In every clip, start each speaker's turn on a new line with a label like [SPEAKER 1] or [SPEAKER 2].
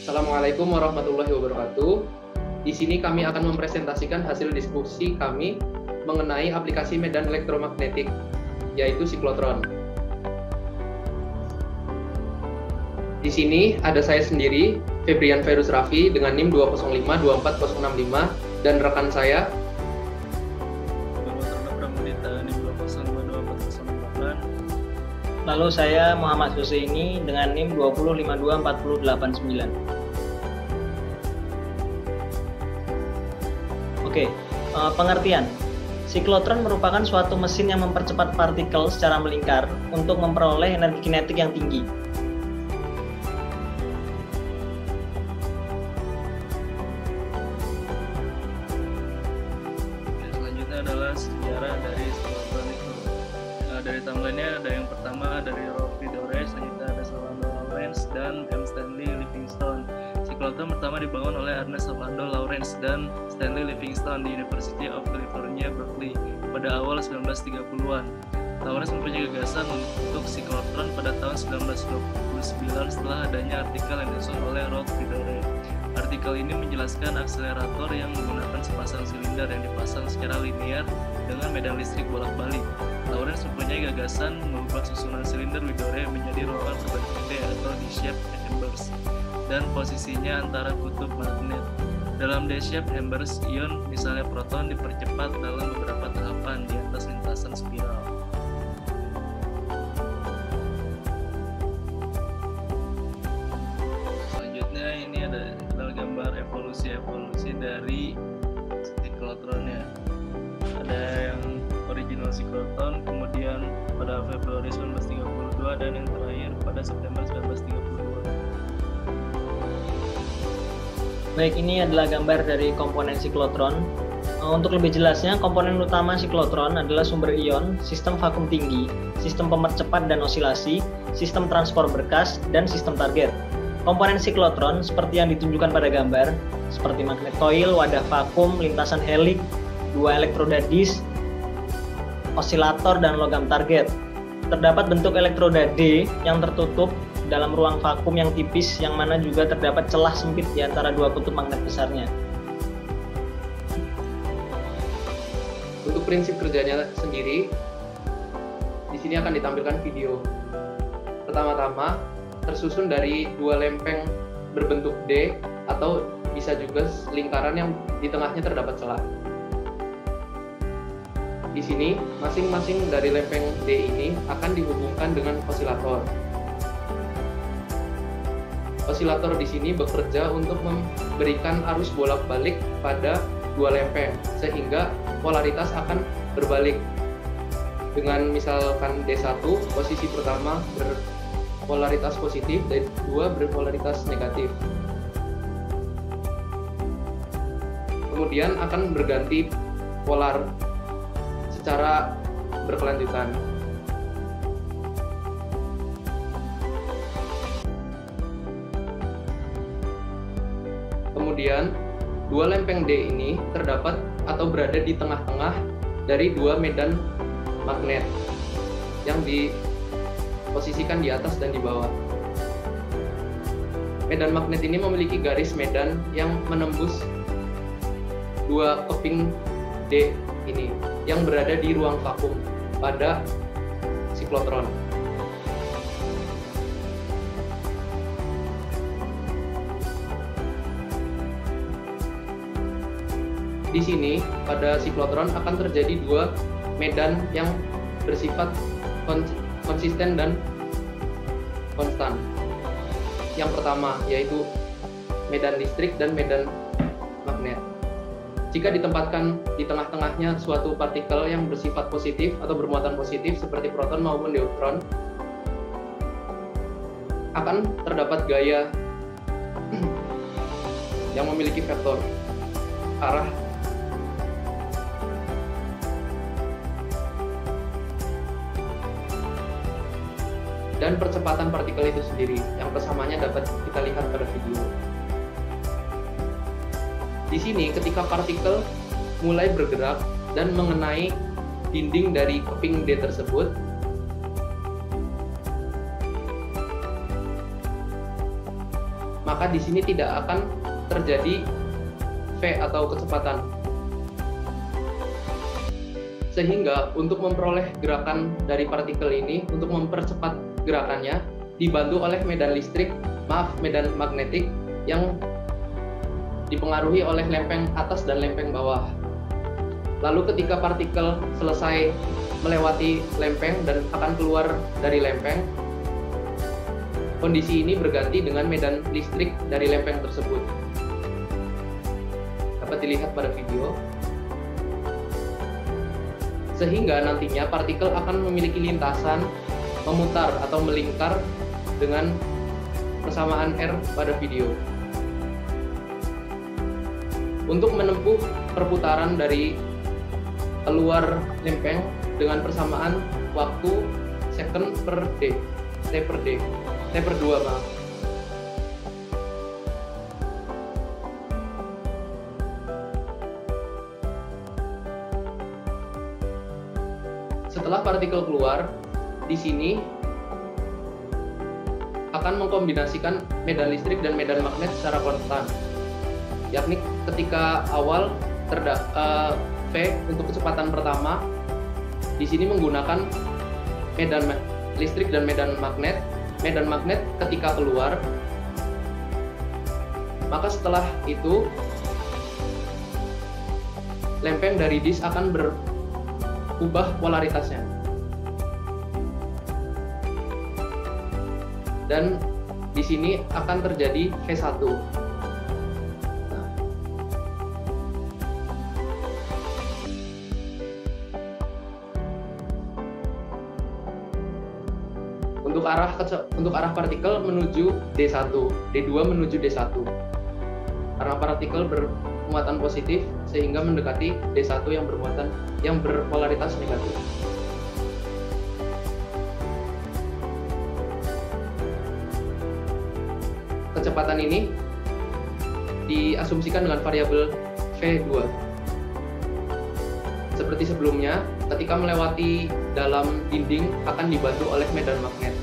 [SPEAKER 1] Assalamualaikum warahmatullahi wabarakatuh. Di sini kami akan mempresentasikan hasil diskusi kami mengenai aplikasi medan elektromagnetik, yaitu siklotron. Di sini ada saya sendiri, Febrian Ferus Raffi, dengan NIM 205-24065, dan rekan saya,
[SPEAKER 2] lalu saya Muhammad Husaini dengan NIM 2052489. Oke, pengertian. Siklotron merupakan suatu mesin yang mempercepat partikel secara melingkar untuk memperoleh energi kinetik yang tinggi.
[SPEAKER 3] Selanjutnya adalah sejarah dari siklotron itu. Dari timelinenya ada yang pertama dari Rolf Vidore, selanjutnya ada Orlando Lawrence dan M. Stanley Livingstone. Siklotron pertama dibangun oleh Ernest Orlando Lawrence dan Stanley Livingstone di University of California, Berkeley pada awal 1930-an. Lawrence mempunyai gagasan untuk siklotron pada tahun 1929 setelah adanya artikel yang disusun oleh Rolf Vidore. Artikel ini menjelaskan akselerator yang menggunakan sepasang silinder yang dipasang secara linear dengan medan listrik bolak-balik. Lawrence mempunyai gagasan mengubah susunan silinder Vidore menjadi ruangan berbentuk D atau D-shaped chambers dan posisinya antara kutub magnet. Dalam D-shaped chambers, ion, misalnya proton, dipercepat dalam beberapa tahapan di atas lintasan spiral. Selanjutnya ini adalah gambar evolusi dari siklotronnya. Ada yang original siklotron, kemudian pada Februari 1932, dan yang terakhir pada September 1932.
[SPEAKER 2] Baik, ini adalah gambar dari komponen siklotron. Untuk lebih jelasnya, komponen utama siklotron adalah sumber ion, sistem vakum tinggi, sistem pemercepat dan osilasi, sistem transport berkas, dan sistem target. Komponen siklotron seperti yang ditunjukkan pada gambar, seperti magnet coil, wadah vakum, lintasan helik, dua elektroda disk, osilator, dan logam target. Terdapat bentuk elektroda D yang tertutup dalam ruang vakum yang tipis, yang mana juga terdapat celah sempit di antara dua kutub magnet besarnya.
[SPEAKER 1] untuk prinsip kerjanya sendiri, di sini akan ditampilkan video. Pertama-tama, tersusun dari dua lempeng berbentuk D atau bisa juga lingkaran yang di tengahnya terdapat celah. Di sini, masing-masing dari lempeng D ini akan dihubungkan dengan osilator. Osilator di sini bekerja untuk memberikan arus bolak-balik pada dua lempeng, sehingga polaritas akan berbalik. Dengan misalkan D1, posisi pertama berpolaritas positif, dan D2 berpolaritas negatif. Kemudian akan berganti polar secara berkelanjutan. Kemudian, dua lempeng D ini terdapat atau berada di tengah-tengah dari dua medan magnet yang diposisikan di atas dan di bawah. Medan magnet ini memiliki garis medan yang menembus dua keping D ini yang berada di ruang vakum pada siklotron. Di sini pada siklotron akan terjadi dua medan yang bersifat konsisten dan konstan. Yang pertama yaitu medan listrik dan medan magnet. Jika ditempatkan di tengah-tengahnya suatu partikel yang bersifat positif atau bermuatan positif seperti proton maupun neutron, akan terdapat gaya yang memiliki vektor arah dan percepatan partikel itu sendiri, yang kesamanya dapat kita lihat pada video. Di sini ketika partikel mulai bergerak dan mengenai dinding dari keping D tersebut, maka di sini tidak akan terjadi V atau kecepatan. Sehingga untuk memperoleh gerakan dari partikel ini, untuk mempercepat gerakannya, dibantu oleh medan magnetik yang dipengaruhi oleh lempeng atas dan lempeng bawah. Lalu ketika partikel selesai melewati lempeng dan akan keluar dari lempeng, kondisi ini berganti dengan medan listrik dari lempeng tersebut. Dapat dilihat pada video. Sehingga nantinya partikel akan memiliki lintasan memutar atau melingkar dengan persamaan R pada video. Untuk menempuh perputaran dari keluar lempeng dengan persamaan waktu second per D, T per 2 maaf. Setelah partikel keluar, di sini akan mengkombinasikan medan listrik dan medan magnet secara konstan. Yakni ketika awal V untuk kecepatan pertama, di sini menggunakan medan listrik dan medan magnet. Medan magnet ketika keluar, maka setelah itu lempeng dari disk akan berubah polaritasnya. Dan di sini akan terjadi V1. Untuk arah partikel menuju D1, D2 menuju D1. Karena partikel bermuatan positif sehingga mendekati D1 yang berpolaritas negatif. Kecepatan ini diasumsikan dengan variabel V2. Seperti sebelumnya, ketika melewati dalam dinding akan dibantu oleh medan magnet.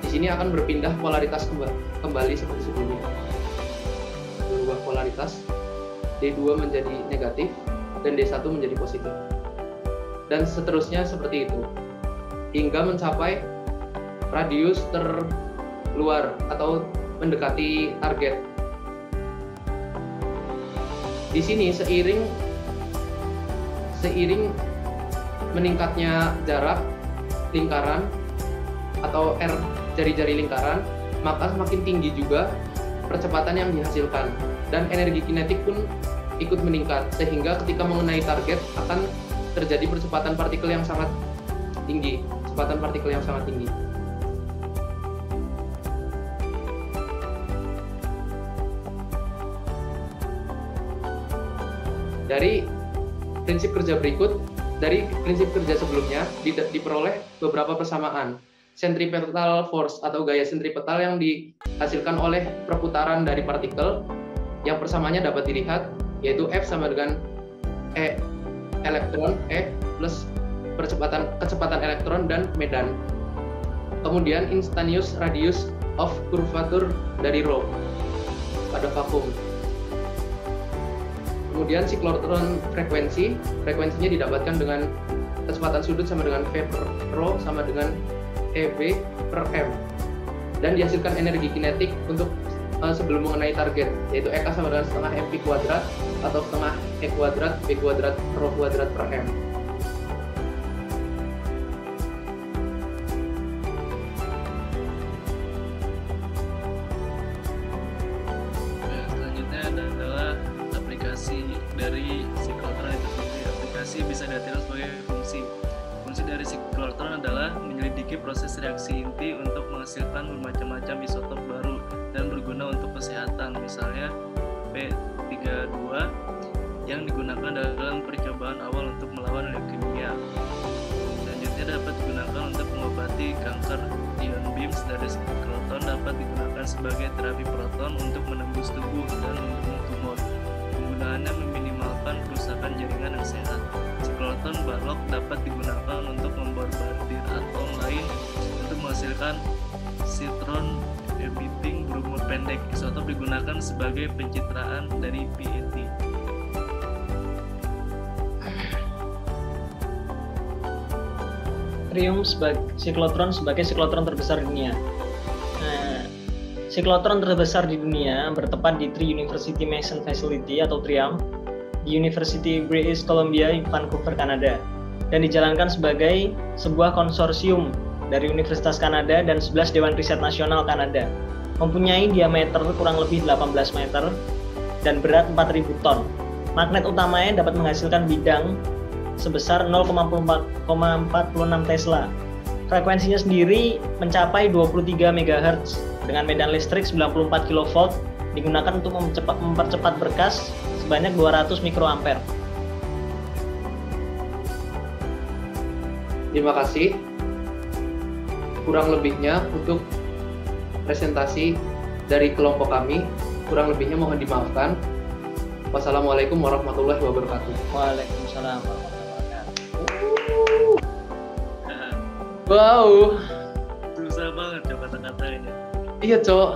[SPEAKER 1] Di sini akan berpindah polaritas kembali seperti sebelumnya. Berubah polaritas, D2 menjadi negatif dan D1 menjadi positif. Dan seterusnya seperti itu. Hingga mencapai radius terluar atau mendekati target. Di sini seiring meningkatnya jarak lingkaran atau R jari-jari lingkaran, maka semakin tinggi juga percepatan yang dihasilkan dan energi kinetik pun ikut meningkat, sehingga ketika mengenai target akan terjadi percepatan partikel yang sangat tinggi, Dari prinsip kerja berikut, dari prinsip kerja sebelumnya diperoleh beberapa persamaan. Centripetal force atau gaya sentripetal yang dihasilkan oleh perputaran dari partikel yang persamaannya dapat dilihat, yaitu F sama dengan E elektron, E plus kecepatan elektron dan medan. Kemudian instantaneous radius of curvature dari ρ pada vakum. Kemudian siklotron frekuensinya didapatkan dengan kecepatan sudut sama dengan V per ρ sama dengan EV per M, dan dihasilkan energi kinetik untuk sebelum mengenai target, yaitu EK sama dengan setengah mv kuadrat atau setengah E kuadrat B kuadrat ρ kuadrat per M.
[SPEAKER 3] Selanjutnya adalah aplikasi dari siklotron itu sendiri. Aplikasi bisa diartikan sebagai fungsi. Fungsi dari siklotron adalah menyelidiki proses reaksi inti untuk menghasilkan bermacam-macam isotop baru dan berguna untuk kesehatan, misalnya P32 yang digunakan dalam percobaan awal untuk melawan leukemia. Selanjutnya dapat digunakan untuk mengobati kanker. Ion beams dari siklotron dapat digunakan sebagai terapi proton untuk menembus tubuh dan membunuh tumor. menyebabkan kerusakan jaringan yang sehat. Siklotron balok dapat digunakan untuk memborbardir atom lain untuk menghasilkan sitron emitting berumur pendek. Isotop digunakan sebagai pencitraan dari PET.
[SPEAKER 2] Siklotron sebagai siklotron terbesar di dunia. Siklotron terbesar di dunia bertempat di Tri University Mason Facility atau TRIAM di University British Columbia, Vancouver, Kanada, dan dijalankan sebagai sebuah konsorsium dari Universitas Kanada dan 11 Dewan Riset Nasional Kanada. Mempunyai diameter kurang lebih 18 meter dan berat 4.000 ton. Magnet utamanya dapat menghasilkan bidang sebesar 0,46 Tesla. Frekuensinya sendiri mencapai 23 MHz dengan medan listrik 94 kV, digunakan untuk mempercepat berkas sebanyak 200 mikroampere.
[SPEAKER 1] Terima kasih. Kurang lebihnya untuk presentasi dari kelompok kami, kurang lebihnya mohon dimaafkan. Wassalamualaikum warahmatullahi wabarakatuh.
[SPEAKER 2] Waalaikumsalam warahmatullahi wabarakatuh.
[SPEAKER 3] Nah,
[SPEAKER 1] Wow.
[SPEAKER 3] susah banget coba kata-katanya.
[SPEAKER 1] Iya, Cok.